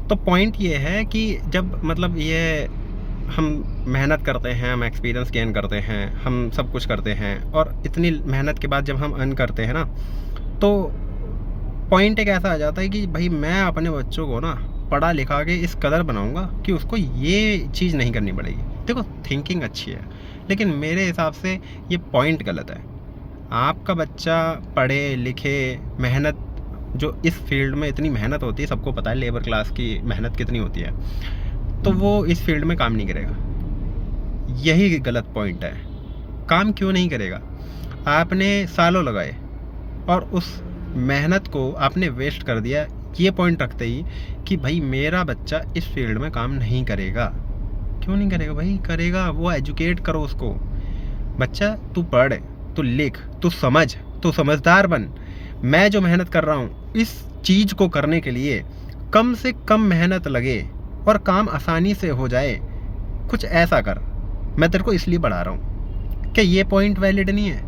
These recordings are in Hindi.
तो पॉइंट ये है कि जब मतलब ये हम मेहनत करते हैं, हम एक्सपीरियंस गेन करते हैं, हम सब कुछ करते हैं और इतनी मेहनत के बाद जब हम अर्न करते हैं ना, तो पॉइंट एक ऐसा आ जाता है कि भाई मैं अपने बच्चों को ना पढ़ा लिखा के इस कदर बनाऊंगा कि उसको ये चीज़ नहीं करनी पड़ेगी। देखो, थिंकिंग अच्छी है, लेकिन मेरे हिसाब से ये पॉइंट गलत है। आपका बच्चा पढ़े लिखे, मेहनत, जो इस फील्ड में इतनी मेहनत होती है, सबको पता है लेबर क्लास की मेहनत कितनी होती है, तो वो इस फील्ड में काम नहीं करेगा। यही गलत पॉइंट है। काम क्यों नहीं करेगा? आपने सालों लगाए और उस मेहनत को आपने वेस्ट कर दिया, ये पॉइंट रखते ही कि भाई मेरा बच्चा इस फील्ड में काम नहीं करेगा। क्यों नहीं करेगा भाई? करेगा। वो एजुकेट करो उसको। बच्चा, तू पढ़, तू लिख, तू समझ, तू समझदार बन। मैं जो मेहनत कर रहा हूँ इस चीज़ को करने के लिए कम से कम मेहनत लगे और काम आसानी से हो जाए, कुछ ऐसा कर। मैं तेरे को इसलिए बढ़ा रहा हूँ। क्या ये पॉइंट वैलिड नहीं है?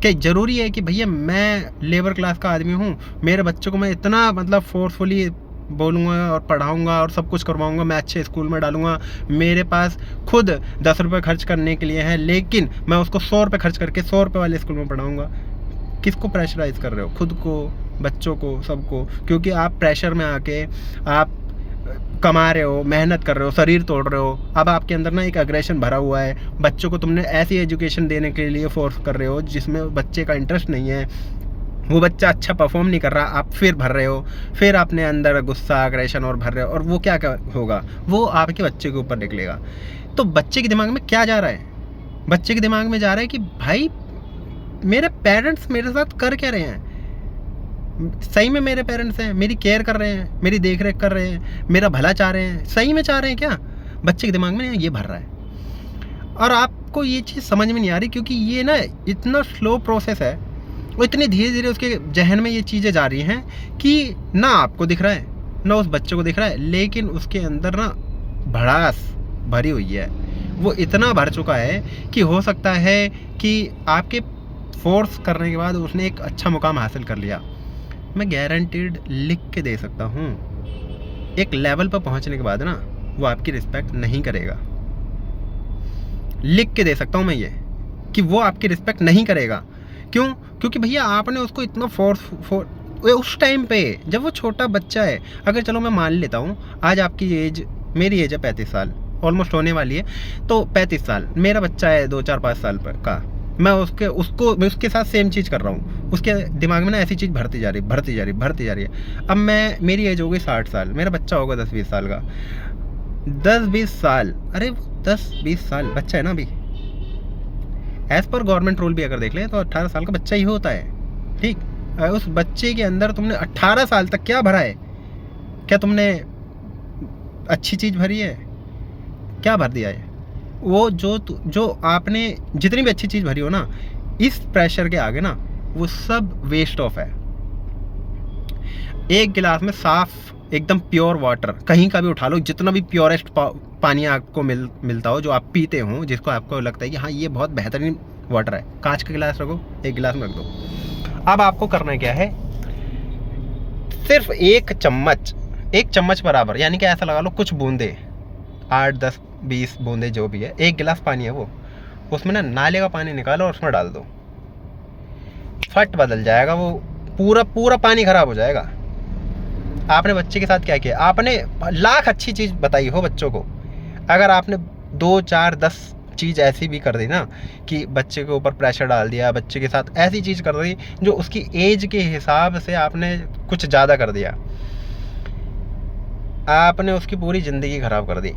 क्या ज़रूरी है कि भैया मैं लेबर क्लास का आदमी हूँ, मेरे बच्चों को मैं इतना मतलब फोर्सफुली बोलूँगा और पढ़ाऊँगा और सब कुछ करवाऊँगा, मैं अच्छे स्कूल में डालूँगा, मेरे पास खुद 10 रुपये खर्च करने के लिए है, लेकिन मैं उसको 100 रुपये खर्च करके 100 रुपये वाले स्कूल में पढ़ाऊँगा? किसको प्रेशराइज़ कर रहे हो? खुद को, बच्चों को, सबको। क्योंकि आप प्रेशर में आके आप कमा रहे हो, मेहनत कर रहे हो, शरीर तोड़ रहे हो। अब आपके अंदर ना एक अग्रेशन भरा हुआ है। बच्चों को तुमने ऐसी एजुकेशन देने के लिए फोर्स कर रहे हो जिसमें बच्चे का इंटरेस्ट नहीं है, वो बच्चा अच्छा परफॉर्म नहीं कर रहा, आप फिर भर रहे हो, फिर आपने अंदर गुस्सा, अग्रेशन और भर रहे हो, और वो क्या होगा? वो आपके बच्चे के ऊपर निकलेगा। तो बच्चे के दिमाग में क्या जा रहा है? बच्चे के दिमाग में जा रहा है कि भाई मेरे पेरेंट्स मेरे साथ कर क्या रहे हैं? सही में मेरे पेरेंट्स हैं, मेरी केयर कर रहे हैं, मेरी देख रेख कर रहे हैं, मेरा भला चाह रहे हैं, सही में चाह रहे हैं क्या? बच्चे के दिमाग में ये भर रहा है। और आपको ये चीज़ समझ में नहीं आ रही, क्योंकि ये ना इतना स्लो प्रोसेस है, वो इतनी धीरे धीरे उसके जहन में ये चीज़ें जा रही हैं कि ना आपको दिख रहा है ना उस बच्चे को दिख रहा है, लेकिन उसके अंदर ना भड़ास भरी हुई है। वो इतना भर चुका है कि हो सकता है कि आपके फोर्स करने के बाद उसने एक अच्छा मुकाम हासिल कर लिया। मैं गारंटीड लिख के दे सकता हूँ, एक लेवल पर पहुँचने के बाद ना वो आपकी रिस्पेक्ट नहीं करेगा। लिख के दे सकता हूँ मैं ये कि वो आपकी रिस्पेक्ट नहीं करेगा। क्यों? क्योंकि भैया आपने उसको इतना उस टाइम पे जब वो छोटा बच्चा है। अगर चलो मैं मान लेता हूँ आज आपकी एज, मेरी एज है 35 साल, ऑलमोस्ट होने वाली है, तो 35 साल, मेरा बच्चा है 2 4 5 साल पर का, मैं उसके साथ सेम चीज़ कर रहा हूँ। उसके दिमाग में ना ऐसी चीज़ भरती जा रही है। अब मेरी एज हो गई 60 साल, मेरा बच्चा होगा 10-20 साल का। 10-20 साल, अरे 10-20 साल बच्चा है ना अभी। एज़ पर गवर्नमेंट रूल भी अगर देख लें तो 18 साल का बच्चा ही होता है, ठीक। उस बच्चे के अंदर तुमने 18 साल तक क्या भरा है? क्या तुमने अच्छी चीज़ भरी है? क्या भर दिया है? वो जो आपने जितनी भी अच्छी चीज़ भरी हो ना, इस प्रेशर के आगे ना वो सब वेस्ट ऑफ है। एक गिलास में साफ एकदम प्योर वाटर कहीं का भी उठा लो, जितना भी प्योरेस्ट पानी आपको मिलता हो, जो आप पीते हो, जिसको आपको लगता है कि हाँ ये बहुत बेहतरीन वाटर है, कांच का गिलास रखो, एक गिलास में रख दो। अब आपको करना क्या है? सिर्फ एक चम्मच बराबर, यानी कि ऐसा लगा लो कुछ बूंदे, 8-10-20 बूंदे जो भी है, एक गिलास पानी है वो, उसमें ना नाले का पानी निकालो और उसमें डाल दो। फट बदल जाएगा वो, पूरा पानी खराब हो जाएगा। आपने बच्चे के साथ क्या किया? आपने लाख अच्छी चीज़ बताई हो बच्चों को, अगर आपने 2-4-10 चीज़ ऐसी भी कर दी ना कि बच्चे के ऊपर प्रेशर डाल दिया, बच्चे के साथ ऐसी चीज़ कर दी जो उसकी एज के हिसाब से आपने कुछ ज़्यादा कर दिया, आपने उसकी पूरी ज़िंदगी ख़राब कर दी।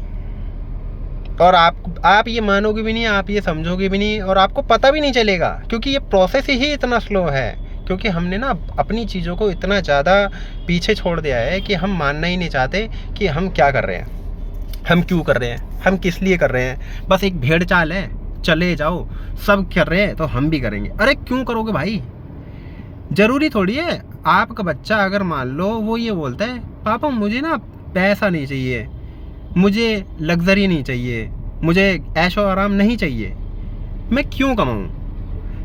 और आप ये मानोगे भी नहीं, आप ये समझोगे भी नहीं, और आपको पता भी नहीं चलेगा, क्योंकि ये प्रोसेस ही इतना स्लो है। क्योंकि हमने ना अपनी चीज़ों को इतना ज़्यादा पीछे छोड़ दिया है कि हम मानना ही नहीं चाहते कि हम क्या कर रहे हैं, हम क्यों कर रहे हैं, हम किस लिए कर रहे हैं। बस एक भेड़ चाल है, चले जाओ, सब कर रहे हैं तो हम भी करेंगे। अरे क्यों करोगे भाई? ज़रूरी थोड़ी है। आपका बच्चा अगर मान लो वो ये बोलता है, पापा मुझे ना पैसा नहीं चाहिए, मुझे लग्जरी नहीं चाहिए, मुझे ऐशो आराम नहीं चाहिए, मैं क्यों कमाऊँ?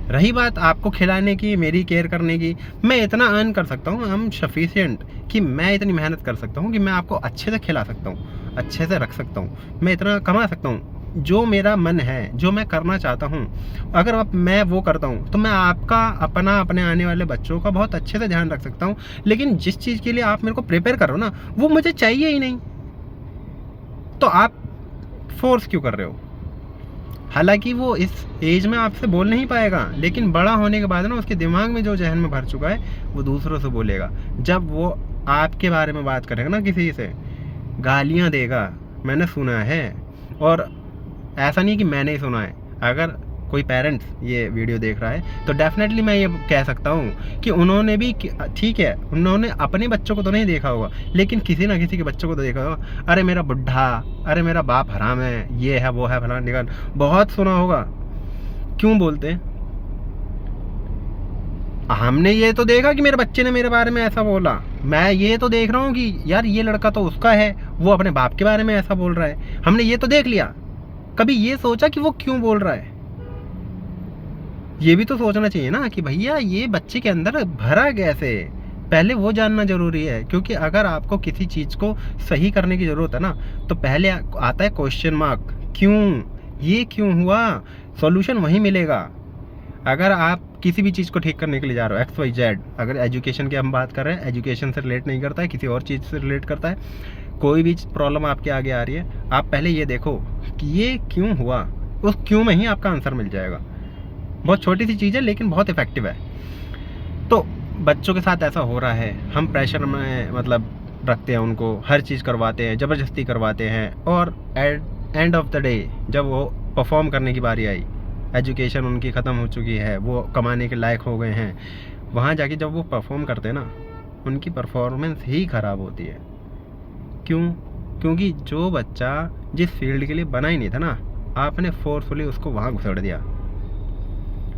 रही बात आपको खिलाने की, मेरी केयर करने की, मैं इतना अर्न कर सकता हूँ, आई एम सफिशिएंट कि मैं इतनी मेहनत कर सकता हूँ कि मैं आपको अच्छे से खिला सकता हूँ, अच्छे से रख सकता हूँ, मैं इतना कमा सकता हूँ। जो मेरा मन है, जो मैं करना चाहता हूँ, अगर अब मैं वो करता हूँ तो मैं आपका, अपना, अपने आने वाले बच्चों का बहुत अच्छे से ध्यान रख सकता हूँ। लेकिन जिस चीज़ के लिए आप मेरे को प्रिपेयर कर रहे हो ना, वो मुझे चाहिए ही नहीं, तो आप फोर्स क्यों कर रहे हो? हालांकि वो इस एज में आपसे बोल नहीं पाएगा, लेकिन बड़ा होने के बाद ना उसके दिमाग में जो जहन में भर चुका है वो दूसरों से बोलेगा। जब वो आपके बारे में बात करेगा ना, किसी से गालियां देगा, मैंने सुना है। और ऐसा नहीं कि मैंने ही सुना है, अगर कोई पेरेंट्स ये वीडियो देख रहा है तो डेफिनेटली मैं ये कह सकता हूँ कि उन्होंने भी, ठीक है, उन्होंने अपने बच्चों को तो नहीं देखा होगा, लेकिन किसी ना किसी के बच्चों को तो देखा होगा। अरे मेरा बुढ़ा, अरे मेरा बाप हराम है, ये है वो है, फलाना निकाल, बहुत सुना होगा। क्यों बोलते हैं? हमने ये तो देखा कि मेरे बच्चे ने मेरे बारे में ऐसा बोला, मैं ये तो देख रहा हूँ कि यार ये लड़का तो उसका है, वो अपने बाप के बारे में ऐसा बोल रहा है, हमने ये तो देख लिया। कभी ये सोचा कि वो क्यों बोल रहा है? ये भी तो सोचना चाहिए ना कि भैया ये बच्चे के अंदर भरा कैसे, पहले वो जानना जरूरी है। क्योंकि अगर आपको किसी चीज़ को सही करने की ज़रूरत है ना, तो पहले आता है क्वेश्चन मार्क, क्यों, ये क्यों हुआ, सॉल्यूशन वहीं मिलेगा। अगर आप किसी भी चीज़ को ठीक करने के लिए जा रहे हो, XYZ, अगर एजुकेशन की हम बात कर रहे हैं, एजुकेशन से रिलेट नहीं करता है, किसी और चीज़ से रिलेट करता है, कोई भी प्रॉब्लम आपके आगे आ रही है, आप पहले ये देखो कि ये क्यों हुआ, उस क्यों में ही आपका आंसर मिल जाएगा। बहुत छोटी सी चीज़ है लेकिन बहुत इफेक्टिव है। तो बच्चों के साथ ऐसा हो रहा है, हम प्रेशर में मतलब रखते हैं उनको, हर चीज़ करवाते हैं, ज़बरदस्ती करवाते हैं, और at end of the day जब वो परफॉर्म करने की बारी आई, एजुकेशन उनकी ख़त्म हो चुकी है, वो कमाने के लायक हो गए हैं, वहाँ जाके जब वो परफॉर्म करते हैं ना, उनकी परफॉर्मेंस ही ख़राब होती है। क्यों? क्योंकि जो बच्चा जिस फील्ड के लिए बना ही नहीं था ना, आपने फोर्सफुली उसको वहाँ घुसेड़ दिया।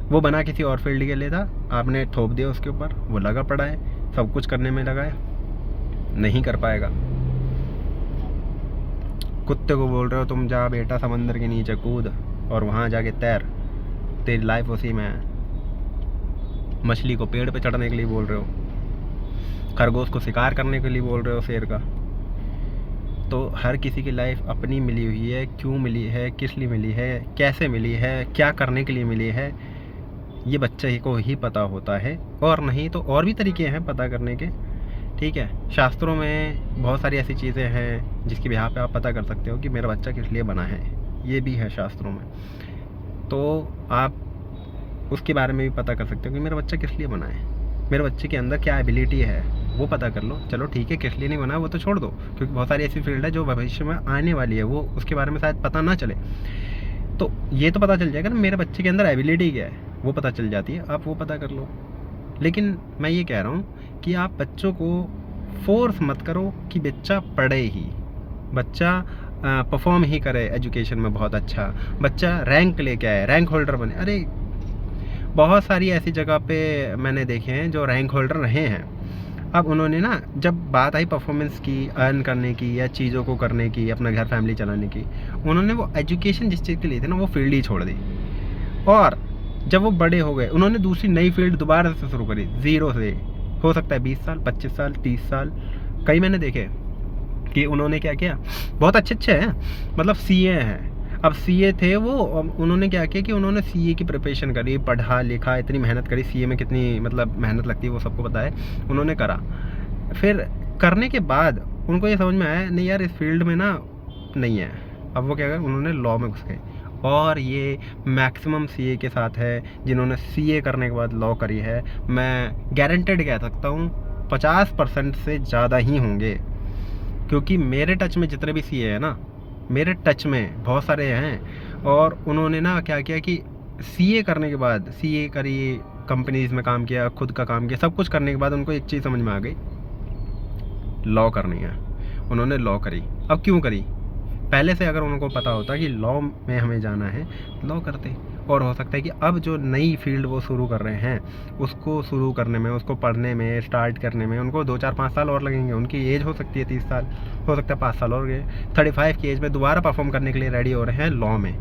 वो बना किसी और फील्ड के लिए था, आपने थोप दिया उसके ऊपर, वो लगा पड़ा है, सब कुछ करने में लगा है, नहीं कर पाएगा। कुत्ते को बोल रहे हो तुम जा बेटा समंदर के नीचे कूद और वहाँ जाके तैर, तेरी लाइफ उसी में है। मछली को पेड़ पे चढ़ने के लिए बोल रहे हो, खरगोश को शिकार करने के लिए बोल रहे हो, शेर का। तो हर किसी की लाइफ अपनी मिली हुई है, क्यों मिली है, किस लिए मिली है, कैसे मिली है, क्या करने के लिए मिली है, ये बच्चे को ही पता होता है। और नहीं तो और भी तरीके हैं पता करने के, ठीक है। शास्त्रों में बहुत सारी ऐसी चीज़ें हैं जिसकी बिहार पे आप पता कर सकते हो कि मेरा बच्चा किस लिए बना है, ये भी है शास्त्रों में। तो आप उसके बारे में भी पता कर सकते हो कि मेरा बच्चा किस लिए बना है, मेरे बच्चे के अंदर क्या एबिलिटी है, वो पता कर लो। चलो ठीक है, किस लिए नहीं बना वो तो छोड़ दो, क्योंकि बहुत सारी ऐसी फील्ड है जो भविष्य में आने वाली है, वो उसके बारे में शायद पता ना चले। तो ये तो पता चल जाएगा ना मेरे बच्चे के अंदर एबिलिटी क्या है, वो पता चल जाती है, आप वो पता कर लो। लेकिन मैं ये कह रहा हूँ कि आप बच्चों को फोर्स मत करो कि बच्चा पढ़े ही, बच्चा परफॉर्म ही करे एजुकेशन में बहुत अच्छा, बच्चा रैंक लेके आए, रैंक होल्डर बने। अरे बहुत सारी ऐसी जगह पे मैंने देखे हैं जो रैंक होल्डर रहे हैं। अब उन्होंने ना, जब बात आई परफॉर्मेंस की, अर्न करने की या चीज़ों को करने की, अपना घर फैमिली चलाने की, उन्होंने वो एजुकेशन जिस चीज़ के लिए थे ना, वो फील्ड ही छोड़ दी। और जब वो बड़े हो गए, उन्होंने दूसरी नई फील्ड दोबारा से शुरू करी, ज़ीरो से। हो सकता है 20 साल, 25 साल, 30 साल, कई मैंने देखे कि उन्होंने क्या किया, बहुत अच्छे हैं, मतलब CA हैं। अब CA थे वो, उन्होंने क्या किया कि उन्होंने CA की प्रिपरेशन करी, पढ़ा लिखा, इतनी मेहनत करी, CA में कितनी मतलब मेहनत लगती है वो सबको पता है, उन्होंने करा। फिर करने के बाद उनको ये समझ में आया नहीं यार इस फील्ड में ना नहीं है। अब वो क्या करें, उन्होंने लॉ में घुस गए। और ये मैक्सिमम CA के साथ है जिन्होंने CA करने के बाद लॉ करी है। मैं गारंटेड कह सकता हूँ 50% से ज़्यादा ही होंगे, क्योंकि मेरे टच में जितने भी CA है ना, मेरे टच में बहुत सारे हैं। और उन्होंने ना क्या किया कि CA करने के बाद, CA करी, कंपनीज में काम किया, खुद का काम किया, सब कुछ करने के बाद उनको एक चीज़ समझ में आ गई, लॉ करनी है। उन्होंने लॉ करी। अब क्यों करी? पहले से अगर उनको पता होता कि लॉ में हमें जाना है, लॉ करते। और हो सकता है कि अब जो नई फील्ड वो शुरू कर रहे हैं, उसको शुरू करने में, उसको पढ़ने में, स्टार्ट करने में उनको 2 4 5 साल और लगेंगे। उनकी एज हो सकती है 30 साल, हो सकता है 5 साल और गए, 35 की एज में दोबारा परफॉर्म करने के लिए रेडी हो रहे हैं, लॉ में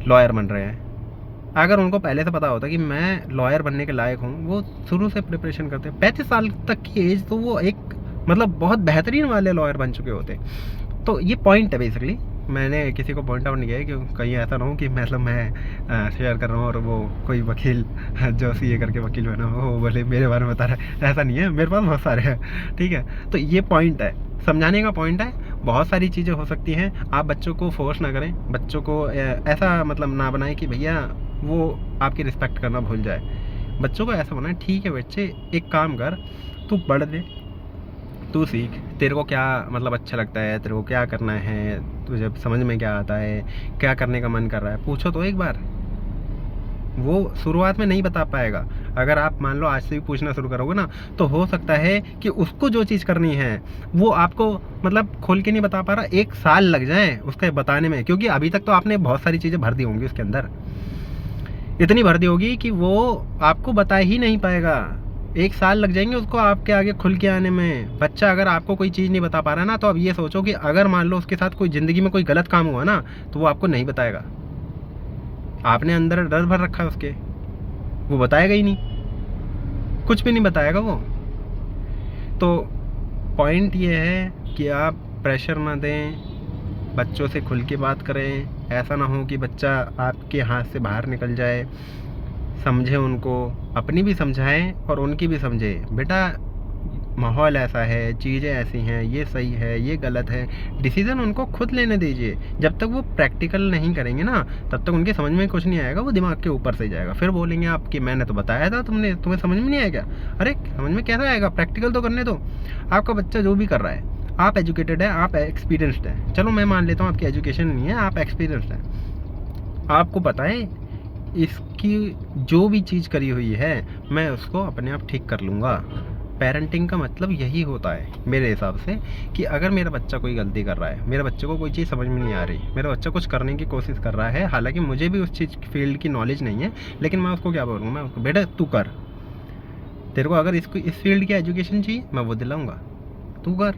लॉयर बन रहे हैं। अगर उनको पहले से पता होता कि मैं लॉयर बनने के लायक हूँ, वो शुरू से प्रिपरेशन करते। 35 साल तक की एज तो वो एक मतलब बहुत बेहतरीन वाले लॉयर बन चुके होते। तो ये पॉइंट है बेसिकली। मैंने किसी को पॉइंट आउट नहीं किया कि कहीं ऐसा ना हो कि मतलब मैं शेयर कर रहा हूँ और वो कोई वकील जो सीए करके वकील बना हो वो बोले मेरे बारे में बता रहा है। ऐसा नहीं है, मेरे पास बहुत सारे हैं, ठीक है। तो ये पॉइंट है, समझाने का पॉइंट है। बहुत सारी चीज़ें हो सकती हैं, आप बच्चों को फोर्स ना करें, बच्चों को ऐसा मतलब ना बनाएं कि भैया वो आपकी रिस्पेक्ट करना भूल जाए। बच्चों को ऐसा बनाएं, ठीक है बच्चे एक काम कर, तू पढ़ ले, तू सीख, तेरे को क्या मतलब अच्छा लगता है, तेरे को क्या करना है, तुझे समझ में क्या आता है, क्या करने का मन कर रहा है, पूछो तो एक बार। वो शुरुआत में नहीं बता पाएगा। अगर आप मान लो आज से भी पूछना शुरू करोगे ना, तो हो सकता है कि उसको जो चीज़ करनी है वो आपको मतलब खोल के नहीं बता पा रहा, 1 साल लग जाए उसके बताने में, क्योंकि अभी तक तो आपने बहुत सारी चीज़ें भर दी होंगी उसके अंदर, इतनी भर दी होगी कि वो आपको बता ही नहीं पाएगा। 1 साल लग जाएंगे उसको आपके आगे खुल के आने में। बच्चा अगर आपको कोई चीज़ नहीं बता पा रहा ना, तो अब ये सोचो कि अगर मान लो उसके साथ कोई ज़िंदगी में कोई गलत काम हुआ ना, तो वो आपको नहीं बताएगा। आपने अंदर डर भर रखा है उसके, वो बताएगा ही नहीं, कुछ भी नहीं बताएगा वो। तो पॉइंट ये है कि आप प्रेशर ना दें, बच्चों से खुल के बात करें। ऐसा ना हो कि बच्चा आपके हाथ से बाहर निकल जाए। समझें उनको, अपनी भी समझाएं और उनकी भी समझें। बेटा माहौल ऐसा है, चीज़ें ऐसी हैं, ये सही है, ये गलत है, डिसीज़न उनको खुद लेने दीजिए। जब तक वो प्रैक्टिकल नहीं करेंगे ना, तब तक उनके समझ में कुछ नहीं आएगा, वो दिमाग के ऊपर से ही जाएगा। फिर बोलेंगे आप कि मैंने तो बताया था, तुम्हें समझ में नहीं आया क्या? अरे समझ में कैसे आएगा, प्रैक्टिकल तो करने दो। आपका बच्चा जो भी कर रहा है, आप एजुकेटेड है, आप एक्सपीरियंसड हैं, चलो मैं मान लेता हूँ आपकी एजुकेशन नहीं है, आप एक्सपीरियंसड हैं, आपको पता है इसकी जो भी चीज़ करी हुई है मैं उसको अपने आप ठीक कर लूँगा। पेरेंटिंग का मतलब यही होता है मेरे हिसाब से, कि अगर मेरा बच्चा कोई गलती कर रहा है, मेरे बच्चे को कोई चीज़ समझ में नहीं आ रही, मेरा बच्चा कुछ करने की कोशिश कर रहा है, हालांकि मुझे भी उस चीज़ फील्ड की नॉलेज नहीं है, लेकिन मैं उसको क्या बोलूँगा, मैं उसको बेटा तू कर, तेरे को अगर इसको इस फील्ड की एजुकेशन चाहिए मैं वो दिलाऊँगा, तू कर,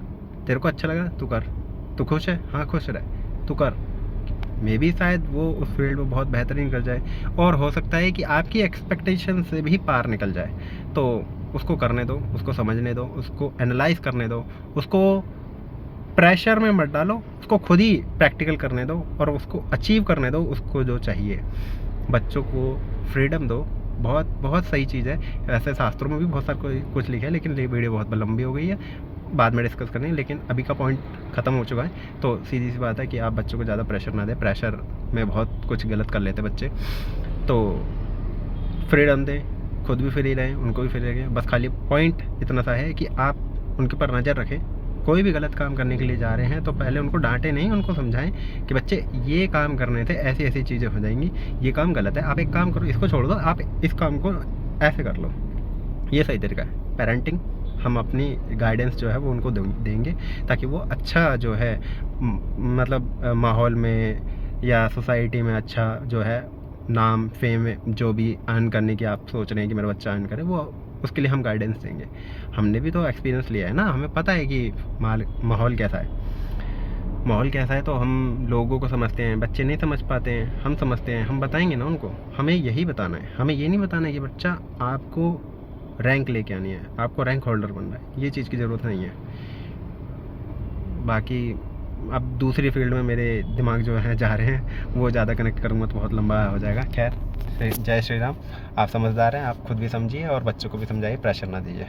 तेरे को अच्छा लगा तू कर, तू खुश है, हाँ खुश रहे, तू कर। मे भी शायद वो उस फील्ड में बहुत बेहतरीन कर जाए, और हो सकता है कि आपकी एक्सपेक्टेशन से भी पार निकल जाए। तो उसको करने दो, उसको समझने दो, उसको एनालाइज करने दो, उसको प्रेशर में मत डालो, उसको खुद ही प्रैक्टिकल करने दो और उसको अचीव करने दो उसको जो चाहिए। बच्चों को फ्रीडम दो, बहुत बहुत सही चीज़ है। वैसे शास्त्रों में भी बहुत सारा कुछ लिखा है, लेकिन ये वीडियो बहुत लंबी हो गई है, बाद में डिस्कस करेंगे। लेकिन अभी का पॉइंट ख़त्म हो चुका है। तो सीधी सी बात है कि आप बच्चों को ज़्यादा प्रेशर ना दें, प्रेशर में बहुत कुछ गलत कर लेते बच्चे। तो फ्रीडम दें, खुद भी फ्री रहें, उनको भी फ्री रखें। बस खाली पॉइंट इतना सा है कि आप उनके ऊपर नज़र रखें। कोई भी गलत काम करने के लिए जा रहे हैं तो पहले उनको डांटें नहीं, उनको समझाएं कि बच्चे ये काम करने थे, ऐसी ऐसी चीज़ें हो जाएंगी, ये काम गलत है, आप एक काम करो, इसको छोड़ दो, आप इस काम को ऐसे कर लो। ये सही तरीका है पेरेंटिंग। हम अपनी गाइडेंस जो है वो उनको देंगे, ताकि वो अच्छा जो है मतलब माहौल में या सोसाइटी में अच्छा जो है नाम फेम जो भी अर्न करने की आप सोच रहे हैं कि मेरा बच्चा अर्न करे, वो उसके लिए हम गाइडेंस देंगे। हमने भी तो एक्सपीरियंस लिया है ना, हमें पता है कि माहौल कैसा है। माहौल कैसा है तो हम लोगों को समझते हैं, बच्चे नहीं समझ पाते हैं, हम समझते हैं, हम बताएंगे ना उनको। हमें यही बताना है, हमें ये नहीं बताना है कि बच्चा आपको रैंक लेके आनी है, आपको रैंक होल्डर बनना है, ये चीज़ की ज़रूरत नहीं है। बाकी अब दूसरी फील्ड में मेरे दिमाग जो है जा रहे हैं, वो ज़्यादा कनेक्ट करूँगा तो बहुत लंबा हो जाएगा। खैर, जय श्री राम। आप समझदार हैं, आप खुद भी समझिए और बच्चों को भी समझाइए, प्रेशर ना दीजिए।